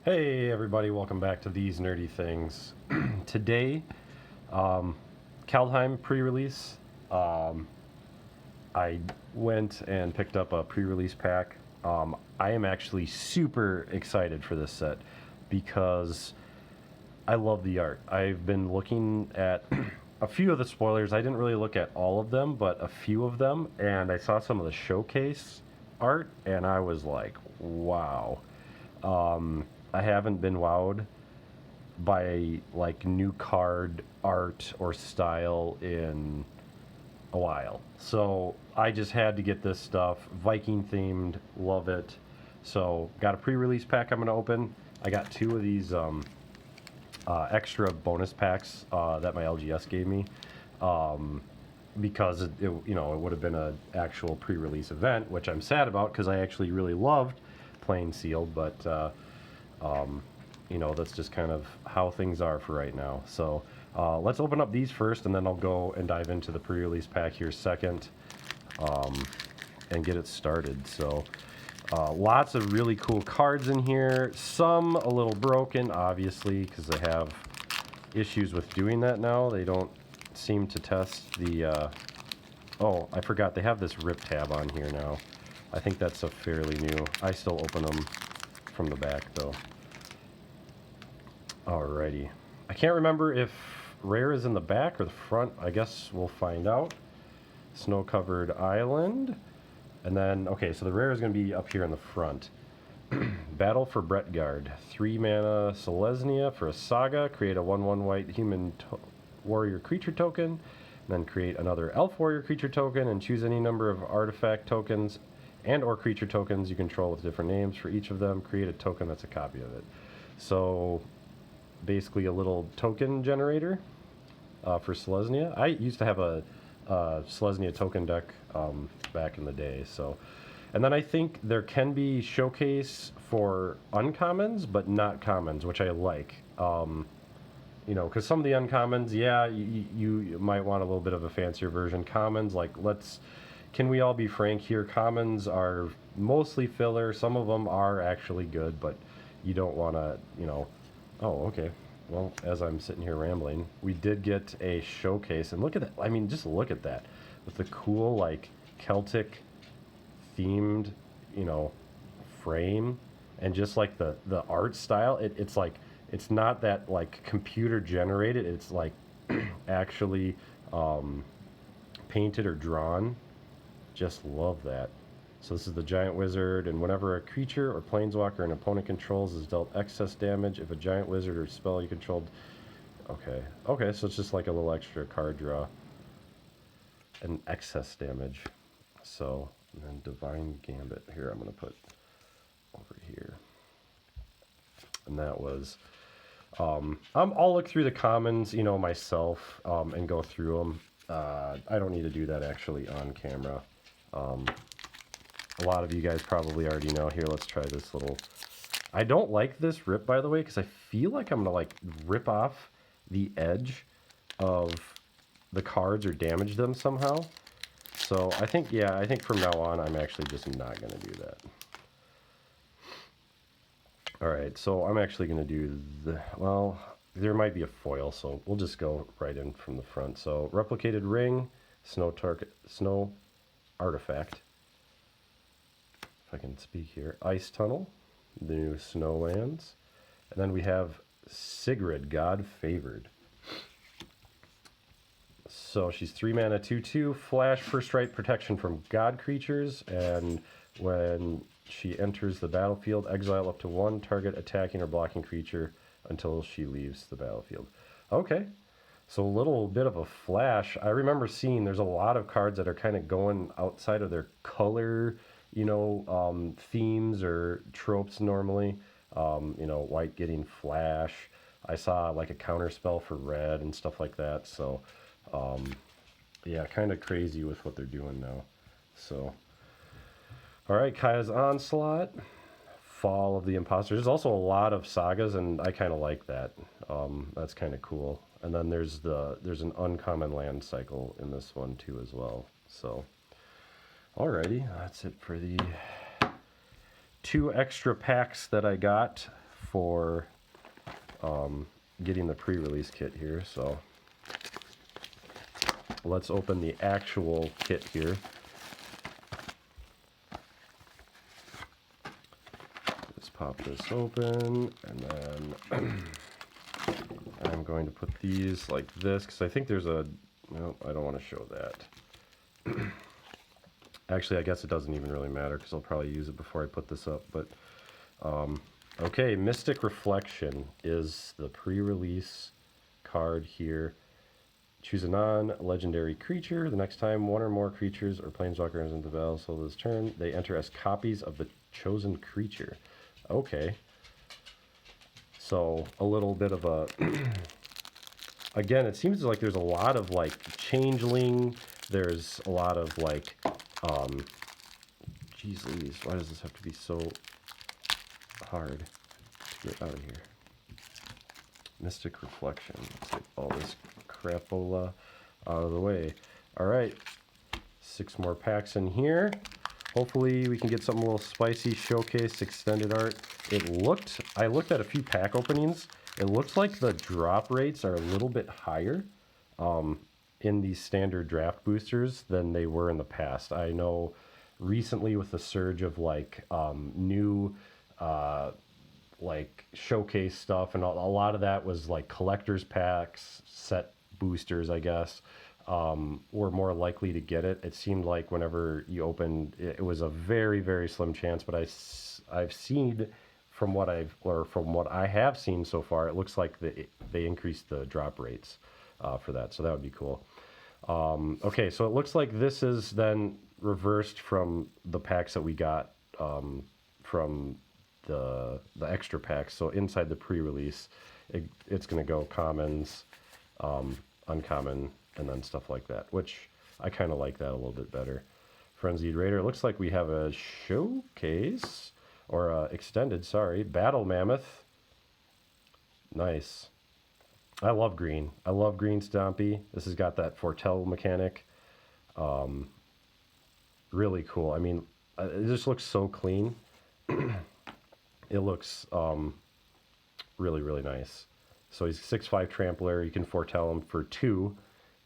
Hey everybody, welcome back to These Nerdy Things. Today, Kaldheim Prerelease. I went and picked up a pre-release pack. I am actually super excited for this set because I love the art. I've been looking at a few of the spoilers. I didn't really look at all of them, but a few of them, and I saw some of the showcase art, and I was like, wow. I haven't been wowed by like new card art or style in a while. So I just had to get this stuff. Viking themed, love it. So got a pre-release pack I'm gonna open. I got two of these extra bonus packs that my LGS gave me because it would have been an actual pre-release event, which I'm sad about because I actually really loved playing sealed, but that's just kind of how things are for right now. So let's open up these first, and then I'll go and dive into the pre-release pack here second and get it started. So lots of really cool cards in here. Some a little broken, obviously, because they have issues with doing that now. They don't seem to test the... oh, I forgot. They have this rip tab on here now. I think that's a fairly new... I still open them from the back, though. Alrighty. I can't remember if rare is in the back or the front. I guess we'll find out. Snow-covered island. And then, okay, so the rare is going to be up here in the front. Battle for Bretgard. 3 mana Selesnya for a saga. Create a 1/1 white human warrior creature token. Then create another elf warrior creature token and choose any number of artifact tokens and or creature tokens you control with different names. For each of them, create a token that's a copy of it. So basically a little token generator for Selesnya. I used to have a Selesnya token deck back in the day. So, and then I think there can be showcase for uncommons, but not commons, which I like. Because some of the uncommons, yeah, you might want a little bit of a fancier version. Commons, like, can we all be frank here? Commons are mostly filler. Some of them are actually good, but you don't want to, oh, okay. Well, as I'm sitting here rambling, we did get a showcase, and look at that. I mean, just look at that with the cool, like, Celtic themed, frame, and just like the art style. It's like, it's not that like computer generated. It's like actually painted or drawn. Just love that. So this is the giant wizard, and whenever a creature or planeswalker an opponent controls is dealt excess damage, if a giant wizard or spell you controlled... Okay, so it's just like a little extra card draw. And excess damage. So, and then Divine Gambit. Here, I'm going to put over here. And that was... I'll look through the commons, myself, and go through them. I don't need to do that actually on camera. A lot of you guys probably already know. Here, let's try this little... I don't like this rip, by the way, because I feel like I'm going to, like, rip off the edge of the cards or damage them somehow. So I think from now on, I'm actually just not going to do that. Alright, so I'm actually going to do well, there might be a foil, so we'll just go right in from the front. So, Replicated Ring, Snow Artifact. If I can speak here. Ice Tunnel, the new Snowlands. And then we have Sigrid, God Favored. So she's 3 mana, 2/2, flash, first right, protection from god creatures, and when she enters the battlefield, exile up to 1 target attacking or blocking creature until she leaves the battlefield. Okay, so a little bit of a flash. I remember seeing there's a lot of cards that are kind of going outside of their color, themes or tropes normally. White getting flash. I saw like a counter spell for red and stuff like that. So, yeah, kind of crazy with what they're doing now. So, all right, Kaya's Onslaught, Fall of the Imposter. There's also a lot of sagas, and I kind of like that. That's kind of cool. And then there's an uncommon land cycle in this one too as well. So, alrighty, that's it for the 2 extra packs that I got for getting the pre-release kit here, so let's open the actual kit here. Let's pop this open, and then I'm going to put these like this, because I think there's a... No, I don't want to show that. Actually, I guess it doesn't even really matter, because I'll probably use it before I put this up, but... okay, Mystic Reflection is the pre-release card here. Choose a non-legendary creature. The next time one or more creatures or planeswalker enters into the battlefield this turn, they enter as copies of the chosen creature. Okay. So, a little bit of a... Again, it seems like there's a lot of, like, changeling. There's a lot of, like, Jeez Louise, why does this have to be so hard to get out of here? Mystic Reflection. Let's get all this crapola out of the way. Alright, 6 more packs in here. Hopefully we can get something a little spicy. Showcase, extended art. I looked at a few pack openings. It looks like the drop rates are a little bit higher in these standard draft boosters than they were in the past. I know recently with the surge of like new like showcase stuff, and a lot of that was like collector's packs, set boosters, I guess, were more likely to get it. It seemed like whenever you opened, it was a very, very slim chance, but I've seen from what I have seen so far, it looks like they increased the drop rates for that, so that would be cool. Okay, so it looks like this is then reversed from the packs that we got from the extra packs. So inside the pre-release, it's going to go commons, uncommon, and then stuff like that, which I kind of like that a little bit better. Frenzied Raider. It looks like we have a showcase, or extended, sorry. Battle Mammoth. Nice. I love green. I love green Stompy. This has got that foretell mechanic. Really cool. I mean, it just looks so clean. It looks really, really nice. So he's 6/5 trampler. You can foretell him for 2,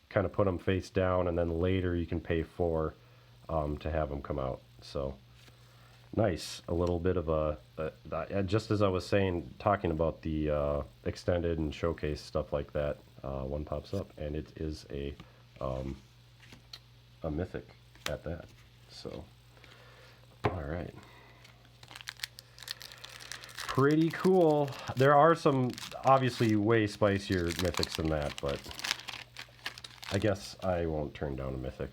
kind of put him face down, and then later you can pay 4 to have him come out. So nice. A little bit of a just as I was saying, talking about the extended and showcase stuff like that, one pops up, and it is a mythic at that. So, all right. Pretty cool. There are some obviously way spicier mythics than that, but I guess I won't turn down a mythic.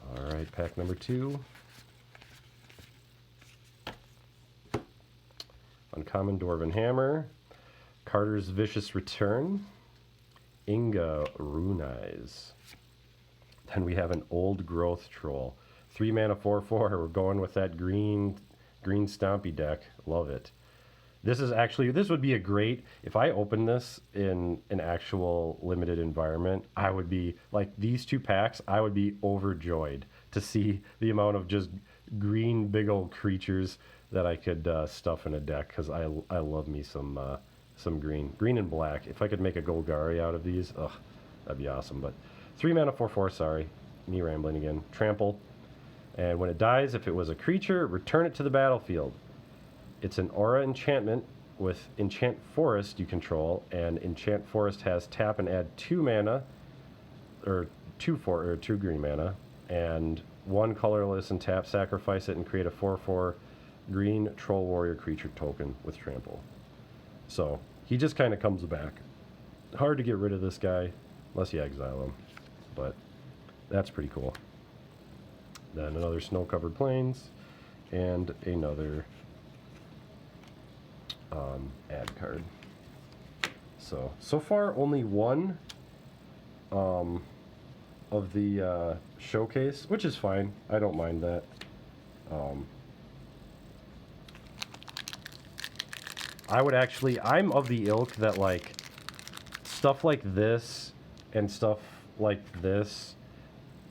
All right, pack number 2. Uncommon Dwarven Hammer, Carter's Vicious Return, Inga Runais. Then we have an Old Growth Troll. 3 mana 4/4. We're going with that green Stompy deck. Love it. This would be a great, if I opened this in an actual limited environment, I would be, like these 2 packs, I would be overjoyed to see the amount of just green big old creatures that I could stuff in a deck, because I love me some green and black. If I could make a Golgari out of these, ugh, that'd be awesome. But 3 mana 4/4, sorry, me rambling again. Trample. And when it dies, if it was a creature, return it to the battlefield. It's an aura enchantment with Enchant Forest you control, and Enchant Forest has tap and add 2 mana, or 2 green mana, and 1 colorless and tap, sacrifice it, and create a 4/4 green Troll Warrior creature token with Trample. So he just kind of comes back. Hard to get rid of this guy unless you exile him, but that's pretty cool. Then another Snow-Covered Plains, and another ad card. So far only one of the showcase, which is fine. I don't mind that. I'm of the ilk that, like, stuff like this and stuff like this,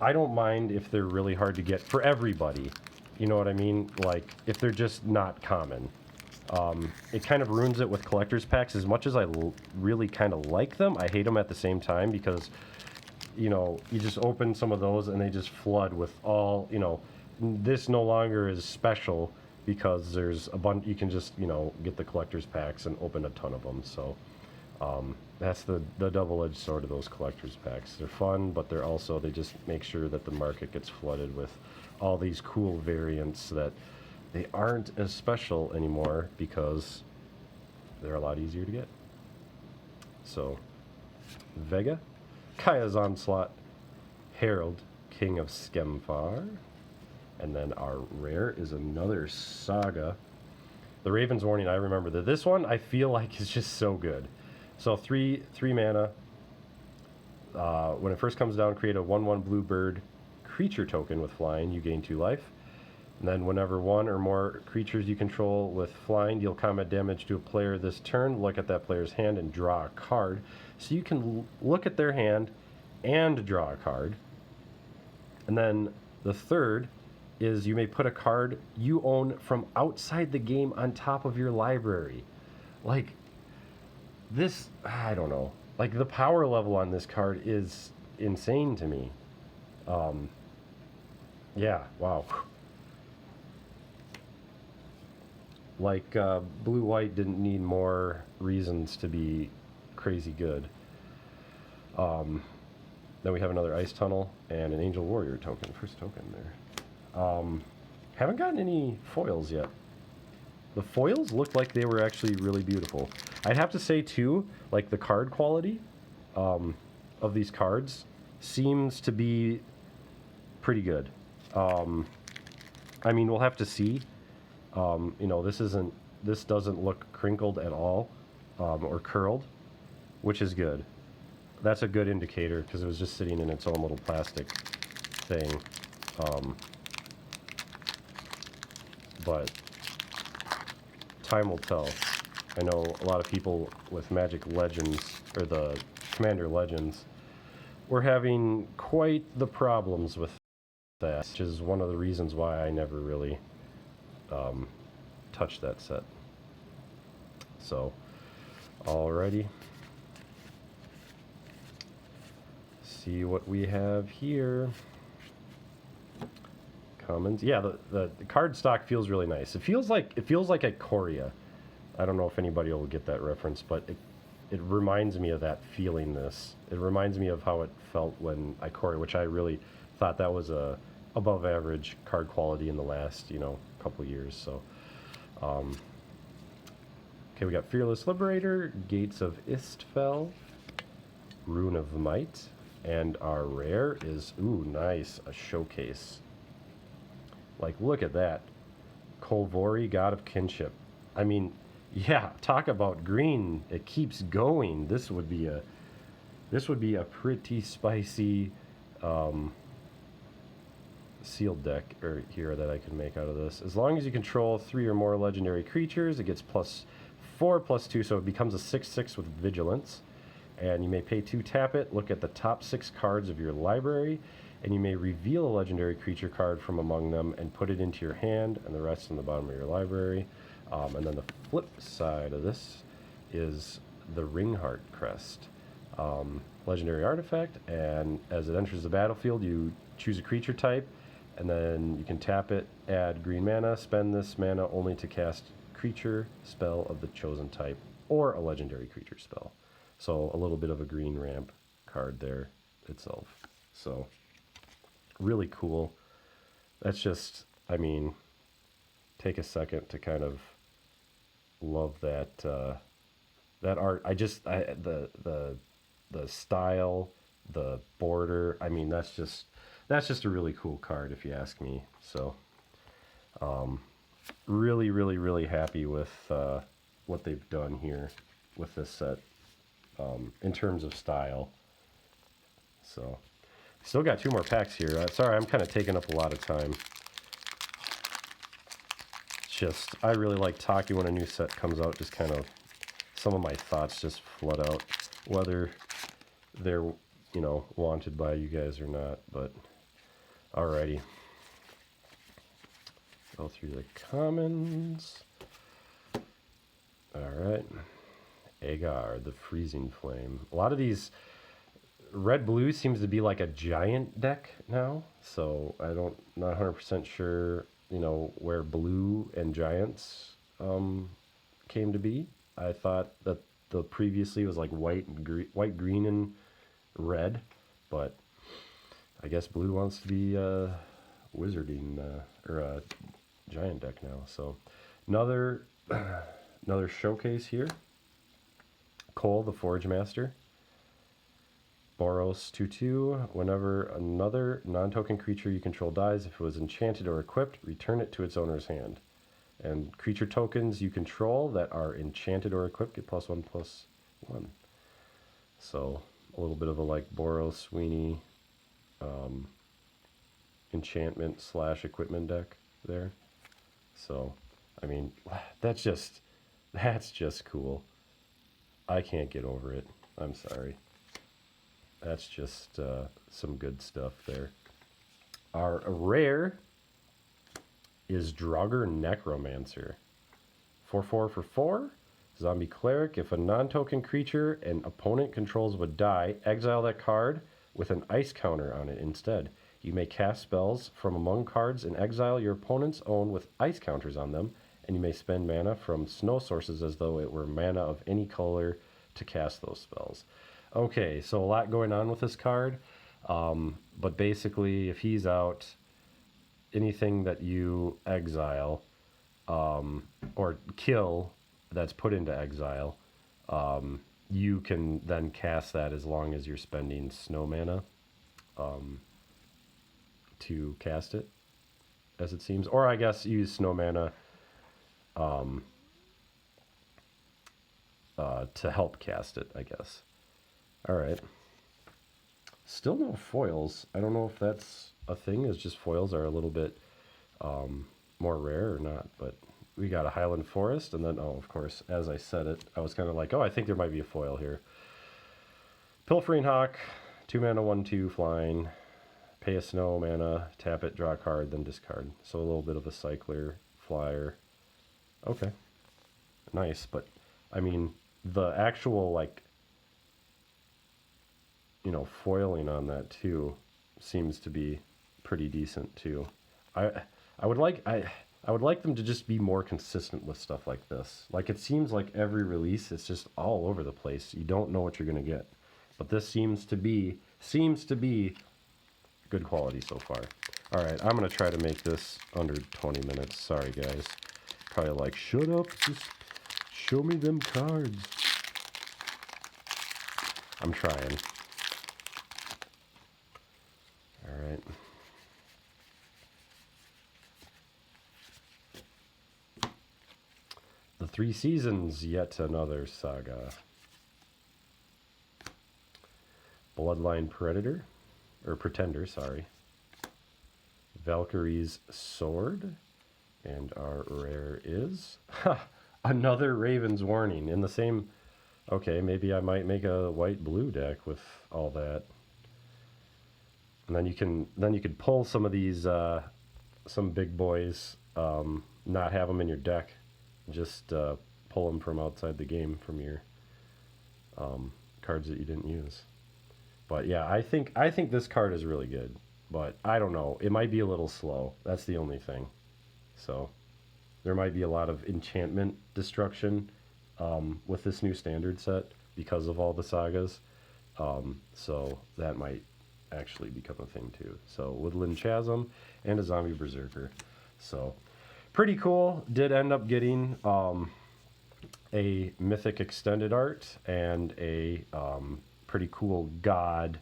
I don't mind if they're really hard to get for everybody. You know what I mean? Like, if they're just not common. It kind of ruins it with collector's packs. As much as I really kind of like them, I hate them at the same time because, you know, you just open some of those and they just flood with all, you know, this no longer is special because there's a bunch, you can just, you know, get the collector's packs and open a ton of them. So that's the double-edged sword of those collector's packs. They're fun, but they're also, they just make sure that the market gets flooded with all these cool variants that they aren't as special anymore because they're a lot easier to get. So, Vega, Kaya's Onslaught, Herald, King of Skemfar, and then our rare is another Saga. The Raven's Warning, I remember that. This one I feel like is just so good. So three mana. When it first comes down, create a 1/1 blue bird creature token with flying. You gain 2 life. And then whenever one or more creatures you control with flying deal combat damage to a player this turn, look at that player's hand and draw a card. So you can look at their hand and draw a card. And then the third is you may put a card you own from outside the game on top of your library. Like, this, I don't know. Like, the power level on this card is insane to me. Yeah, wow. Like, blue-white didn't need more reasons to be crazy good. Then we have another Ice Tunnel and an Angel Warrior token. First token there. Haven't gotten any foils yet. The foils looked like they were actually really beautiful. I'd have to say, too, like, the card quality of these cards seems to be pretty good. I mean, we'll have to see. You know, this doesn't look crinkled at all, or curled, which is good. That's a good indicator because it was just sitting in its own little plastic thing. But time will tell. I know a lot of people with Magic Legends, or the Commander Legends, were having quite the problems with that, which is one of the reasons why I never really touched that set. So, alrighty. See what we have here. Commons. Yeah, the card stock feels really nice. It feels like Ikoria. I don't know if anybody will get that reference, but it reminds me of that feeling. It reminds me of how it felt when Ikoria, which I really thought that was a above average card quality in the last, you know, couple years. So okay, we got Fearless Liberator, Gates of Istfell, Rune of Might, and our rare is, ooh, nice, a Showcase. Like, look at that. Kolvori, God of Kinship. I mean, yeah, talk about green. It keeps going. This would be a pretty spicy sealed deck here that I can make out of this. As long as you control 3 or more legendary creatures, it gets +4/+2, so it becomes a 6/6 with Vigilance. And you may pay 2, tap it, look at the top 6 cards of your library, and you may reveal a legendary creature card from among them and put it into your hand, and the rest in the bottom of your library. And then the flip side of this is the Ringheart Crest. Legendary artifact, and as it enters the battlefield, you choose a creature type, and then you can tap it, add green mana, spend this mana only to cast creature spell of the chosen type, or a legendary creature spell. So a little bit of a green ramp card there itself. So really cool. That's just, I mean, take a second to kind of love that that art. The style, the border. I mean, that's just a really cool card if you ask me. So really, really, really happy with what they've done here with this set in terms of style. So still got 2 more packs here. Sorry, I'm kind of taking up a lot of time. Just, I really like talking when a new set comes out. Just kind of, some of my thoughts just flood out, whether they're, you know, wanted by you guys or not. But alrighty. Go through the commons. Alright. Agar, the Freezing Flame. A lot of these red-blue seems to be like a giant deck now, so I don't, not 100% sure, you know, where blue and giants came to be. I thought that the previously was like white, green, and red, but I guess blue wants to be wizarding or a giant deck now. So another another showcase here. Cole, the Forge Master. Boros 2/2. Whenever another non-token creature you control dies, if it was enchanted or equipped, return it to its owner's hand. And creature tokens you control that are enchanted or equipped get +1/+1. So a little bit of a like Boros Sweeney enchantment / equipment deck there. So I mean, that's just cool. I can't get over it. I'm sorry. That's just some good stuff there. Our rare is Draugr Necromancer. 4/4 for 4. Zombie Cleric. If a non-token creature an opponent controls would die, exile that card with an ice counter on it instead. You may cast spells from among cards and exile your opponent's own with ice counters on them, and you may spend mana from snow sources as though it were mana of any color to cast those spells. Okay, so a lot going on with this card, but basically if he's out, anything that you exile or kill that's put into exile, you can then cast that as long as you're spending snow mana to cast it, as it seems. Or I guess use snow mana to help cast it, I guess. Alright. Still no foils. I don't know if that's a thing, it's just foils are a little bit more rare or not, but we got a Highland Forest, and then, oh, of course, as I said it, I was kind of like, oh, I think there might be a foil here. Pilfering Hawk, 2 mana, 1/2, flying. Pay a snow mana, tap it, draw a card, then discard. So a little bit of a cycler, flyer. Okay. Nice, but, I mean, the actual, like, you know, foiling on that, too, seems to be pretty decent, too. I would like them to just be more consistent with stuff like this. Like, it seems like every release it's just all over the place. You don't know what you're going to get. But this seems to be good quality so far. All right, I'm going to try to make this under 20 minutes. Sorry, guys. Probably like, shut up, just show me them cards. I'm trying. All right. The Three Seasons, yet another saga. Bloodline Pretender, sorry. Valkyrie's Sword, and our rare is another Raven's Warning in the same. Okay, maybe I might make a white-blue deck with all that, and then you could pull some of these some big boys, not have them in your deck. Just pull them from outside the game from your cards that you didn't use. But yeah, I think this card is really good. But I don't know. It might be a little slow. That's the only thing. So there might be a lot of enchantment destruction with this new standard set because of all the sagas. So that might actually become a thing too. So Woodland Chasm and a Zombie Berserker. So pretty cool. Did end up getting a Mythic Extended art and a pretty cool God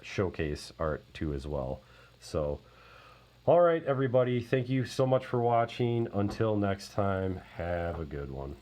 showcase art too as well. So, all right, everybody. Thank you so much for watching. Until next time, have a good one.